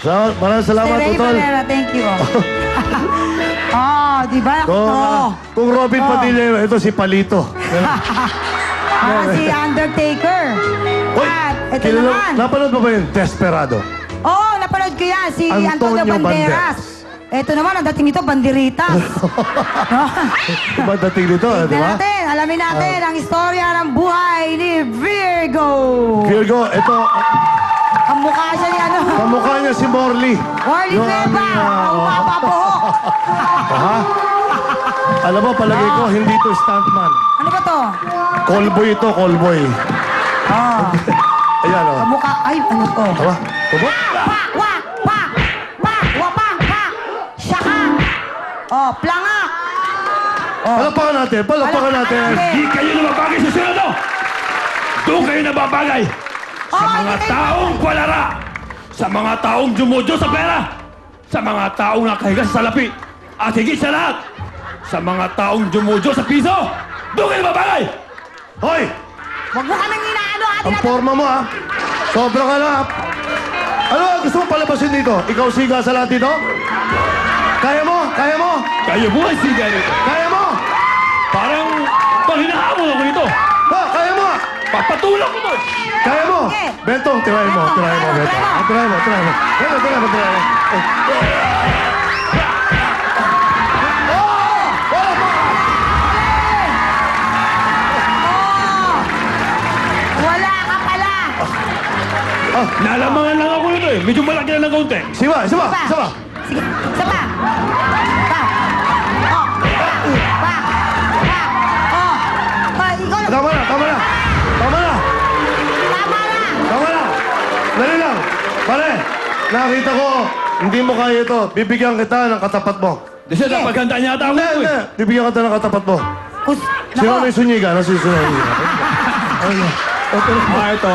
Maraming salamat, Ray Utol. Valera, thank you. Oh, di ba? Kung Robin Padilla, ito si Palito. Si Undertaker. Hoy, At ito naman. napanood mo ba yun? Desperado. Oo, napanood ko yan. Si Antonio Antonio Banderas. Ito naman, ang dating nito, Banderitas. No? Diba dating dito, di ba? Alamin natin ang istorya ng buhay ni Virgo. Virgo, ito, Ang mukha siya ni ano? kamukha niya si Morley. Orly Yung Beba, aming, ang umapabuhok. Ha? Alam mo, palagay ko, hindi to stuntman. Ano ba to? Callboy ito, callboy. Oh, Ayan, o. kamukha, ay, ano to? Aba, aba. Saka. Oh, planga. Palapakan natin, palapakan natin. Di kayo nababagay sa Senado! Doon kayo nababagay! Sa mga taong kwalara! Sa mga taong dumudyo sa pera! Sa mga taong nakahiga sa salapi! At higit sa lahat! Sa mga taong dumudyo sa piso! Doon kayo nababagay! Hoy! Huwag mo kaming inaano, ate Ang natin. forma mo, ha? Sobra ka na. Ano, gusto mo palabasin dito? Ikaw siga sa lahat dito? Kaya mo? Kaya mo? Kayo buhay siga nito! Kaya mo? Parang hinahamon ako nito! Ha? Kaya mo? Papatulak ko to! Kaya mo? Sige. Bentong, tirahin mo, tirahin mo, Bentong. Tirahin mo, tirahin mo. Tirahin mo, tirahin mo. Wala ka pala. Nalamangan lang ako nito eh! Medyo malaki lang ng kaunti! Siba, siba, siba. Sige, isa pa. Pa. Oh. Pa. Pa. Oh. Pa, ikaw lang. Tama na, tama na. Tama na. Tama na. Tama na. Dali lang. Pare, nakita ko, hindi mo kaya ito. Bibigyan kita ng katapat mo. Di siya napaghandaan niya ata ako Hindi, ito hindi. eh! Bibigyan kita ng katapat mo. Sino na yung sunyiga? Ano yung sunyiga? Ito.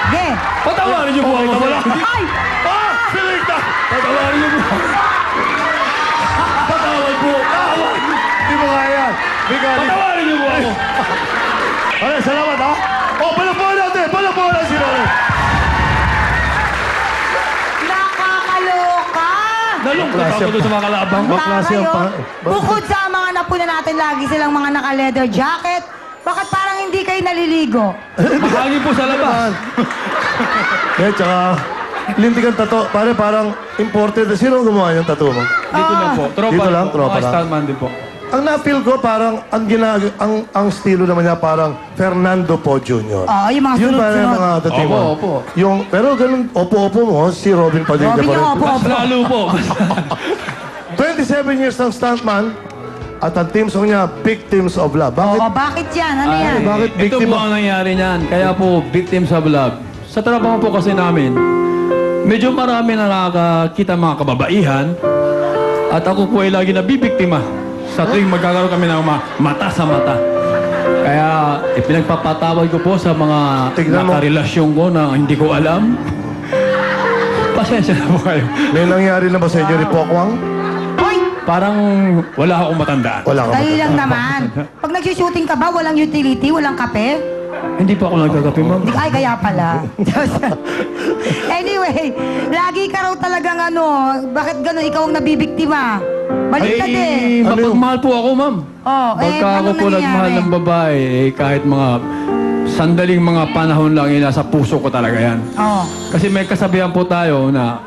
Sige. Patawarin niyo po ako! Ay! Ah! Siligta! Patawarin niyo po! Patawad po! Patawad! Hindi mo kaya yan. Bigyan. Patawarin niyo po ako! Pare, salamat ha. Oh, palapuan natin. Palapuan natin si Rory. Nakakaloka! Nalungkot ako doon sa mga kalabang ko. Klase ang Tama yun. Bukod sa mga napuna natin lagi silang mga naka-leather jacket, bakit parang hindi kayo naliligo? Mahangin po sa labas. Eh, tsaka, lintigan tato. Pare, parang imported. Sino ang gumawa yung tattoo mo? Dito lang po. Tropa Dito lang, po. tropa Mga lang. stuntman din po. Ang na-feel ko, parang ang estilo naman niya parang Fernando Po Jr. Yung mga Yun ba yung sunod-sunod. mga tattoo mo? Opo, opo. Yung, pero ganun, opo-opo mo, si Robin Padilla Robin pa yung rin. opo. Mas lalo po. 27 years ng stuntman, at ang team song niya, Victims of Love. Bakit? Bakit yan? Ano yan? Bakit Ito victim po ang nangyari niyan. Kaya po, victims of love. Sa trabaho po kasi namin, medyo marami nakakakita mga kababaihan at ako po ay lagi nabibiktima sa tuwing magkakaroon kami ng mata sa mata. Kaya pinagpapatawad ko po sa mga Tignan mo. nakarelasyon ko na hindi ko alam. Pasensya na po kayo. May nangyari na ba sa inyo ni Pokwang? Hoy! Parang wala akong matandaan. Wala ka Dali ba? lang naman. Pag nag-shooting ka ba, walang utility, walang kape? Hindi po ako nagkakape, ma'am. Ay, kaya pala. Anyway, lagi ka raw talagang ano, bakit gano'n ikaw ang nabibiktima? Baliktad eh. Mapagmahal po ako, ma'am. Oh, Pagka ako anong po nagmahal nangyayari? ng babae, kahit mga sandaling mga panahon lang, nasa puso ko talaga yan. Oh. Kasi may kasabihan po tayo na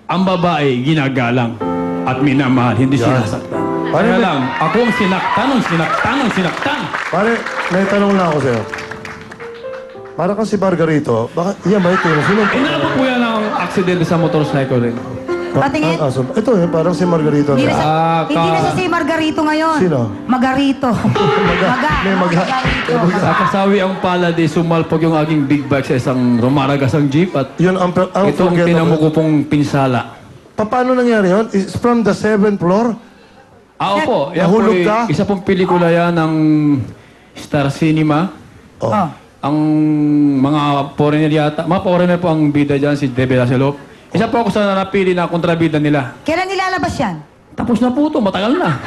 ang babae ginagalang at minamahal, hindi Yan. sinasaktan. Paano Kaya ba- lang, ako ang sinaktan. Pare, may tanong lang ako sa'yo. Para kang si Margarito, bakit yan ba ito? Sino? Inabot po yan ang aksidente sa motorcycle rin. Patingin. Ito parang si Margarito. Hindi na, Ah, hindi na siya si Margarito ngayon. Sino? Magarito. May maga. Magarito. Sa kasawi ang palad, sumalpog yung aking big bike sa isang rumaragasang jeep at Yun ang itong tinamo ko pong pinsala. Paano nangyari yun? It's from the 7th floor? Opo, yan po Nahulog ka? isa pong pelikula yan ng Star Cinema. Oh. Oh. Ang mga foreigner yata, mga foreigner po ang bida dyan, si Debe Lacelop. Isa po ako sa napili na kontrabida nila. Kailan nilalabas yan? Tapos na po ito, matagal na.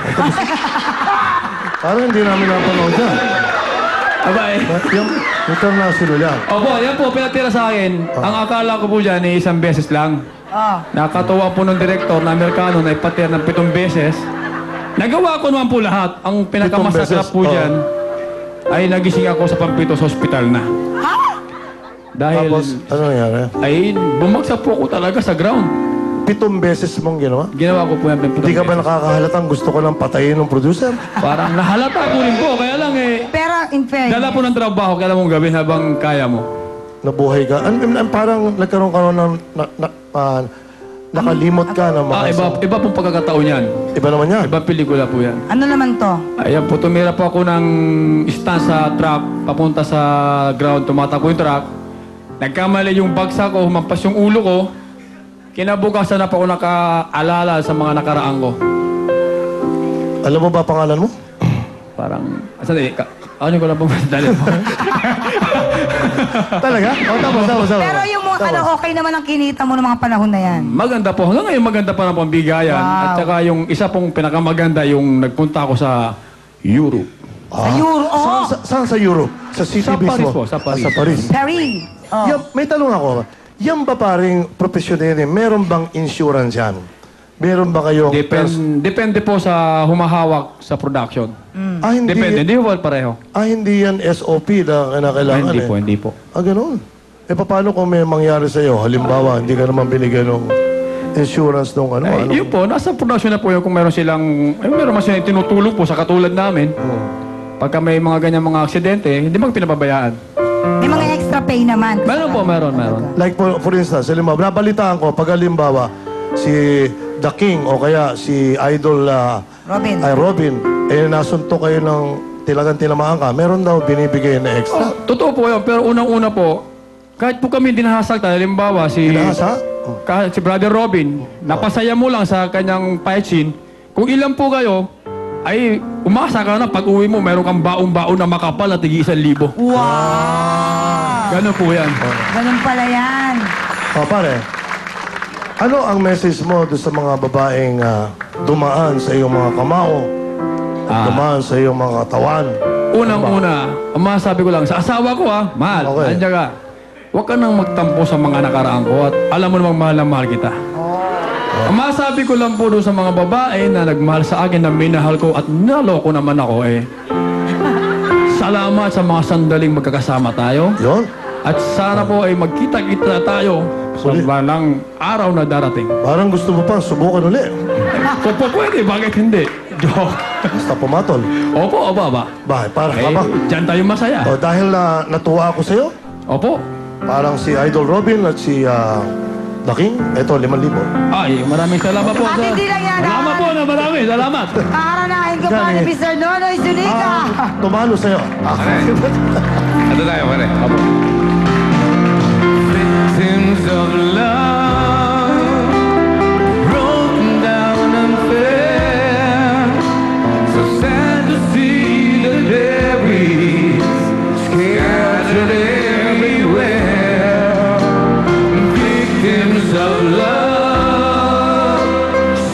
Parang hindi namin napanood yan. Aba eh. Yung, International yan. Opo, yan po, pinatira sa akin. Ang akala ko po dyan ay 1 beses lang. Oh. Nakatuwa po ng direktor na Amerikano na ipatira ng 7 beses. Nagawa ko naman po lahat. Ang 7 pinakamasakap beses, po dyan ay nagising ako sa Pampito sa ospital na. Ha? Dahil Tapos, ano nangyari? ay bumagsak po ako talaga sa ground. 7 beses mong ginawa? Ginawa ko po yan 7 Hindi ka ba beses. nakakahalatang gusto ko lang patayin ng producer? Parang nahalata ko rin po. Kaya lang Pero in fairness, dala po ng trabaho, kaya mong gawin habang kaya mo. Nabuhay ka? Parang nagkaroon ka ng nakalimot ka ng mga... Iba pong pagkakataon yan. Iba naman yan. Ibang pelikula po yan. ano naman to? Ayan po, tumira po ako ng stand sa truck, papunta sa ground, tumatakbo yung truck. Nagkamali yung bagsak ko, humampas yung ulo ko. Kinabukasan na po ako nakaalala sa mga nakaraan ko. Alam mo ba pangalan mo? Parang, ano ko lang po madali po. Talaga? Tapos. Pero yung mga, ano, okay naman ang kinita mo ng mga panahon na yan. Maganda po. Hanggang ngayon maganda pa na po ang bigayan. Wow. At saka yung isa pong pinakamaganda, yung nagpunta ako sa Europe. Sa Euro, oh! Saan sa Europe? Sa city Sa mismo? Paris po, sa Paris. Sa Paris. Paris. Oh. Yan, may tanong ako. Yan ba paring professional? Meron bang insurance yan? Meron ba kayong... Depende po sa humahawak sa production. Hindi. Depende. Hindi po pareho. Hindi yan SOP na kinakailangan Hindi po, hindi po. Ganun. Paano kung may mangyari sa'yo? Halimbawa, hindi ka naman binigyan ng insurance nung ano? Yun po, nasa production na po yun kung meron silang, meron mas silang tinutulong po sa katulad namin. Pagka may mga ganyan mga aksidente, hindi mag pinababayaan. May mga extra pay naman. Meron po, meron. Like for instance, halimbawa, nabalitaan ko, pag halimbawa, si The King o kaya si Idol Robin. nasunto kayo ng tilagang tinamaan ka, meron daw binibigay na extra. Totoo po yun, pero unang-una po, kahit po kami dinahasaktan, halimbawa si Brother Robin, napasaya mo lang sa kanyang fight scene, kung ilan po kayo, ay umasa ka na pag uwi mo, meron kang baon-baon na makapal at tig 1,000. Wow! Ganun po yan. Ganun pala yan. Pare, ano ang message mo doon sa mga babaeng dumaan sa iyong mga kamao, dumaan sa iyong mga katawan? Unang-una, ang masasabi ko lang, sa asawa ko mahal, Okay. andiyan ka. Huwag ka nang magtampo sa mga nakaraan ko at alam mo namang mahal na mahal kita. Ang masasabi ko lang po doon sa mga babae na nagmahal sa akin na minahal ko at naloko naman ako salamat sa mga sandaling magkakasama tayo. Yon? At sana po ay magkita-kita tayo sa Uli. balang araw na darating. Parang gusto mo pang subukan uli. Kung po pwede, bakit hindi? Joke. Basta pumatol. Opo, ba? Bakit? Para ka ba? Diyan tayo masaya. Dahil natuwa ako sa'yo, Opo. parang si Idol Robin at si The King, eto, 5,000. Ay, maraming salamat po. At sir. hindi lang yan, Salamat po na marami. Salamat. Kaaranahin ko pa ni Mr. Nonoy Zunica. Tumalo sa'yo. Ano tayo, pare? Victims of love, broken down and fair. So sad to see the debris scattered everywhere. Victims of love,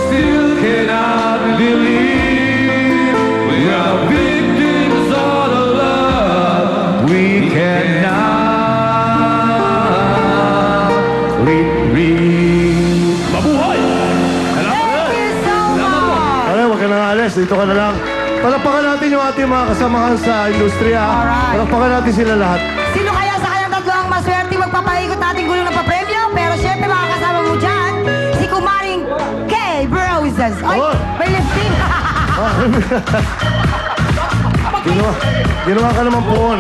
still cannot believe we are victims of the love we cannot retrieve. Mabuhay! Thank you so much. Pare, huwag ka nang alis. Dito ka na lang. Palakpakan natin yung ating mga kasamahan sa industriya. Alright. Palakpakan natin sila lahat. Sino kaya sa kanyang tatlo ang maswerte magpapaikot nating gulong ng papremyo? Pero syempre makakasama mo dyan, si Kumaring Kay Broses. Ay, Oh. may lifting. Ginawa ka naman poon.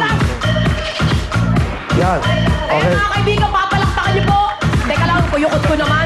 Yan. Ayan Okay. mga kaibigan, papalakpakan niyo po. Teka lang, kuyukot ko naman.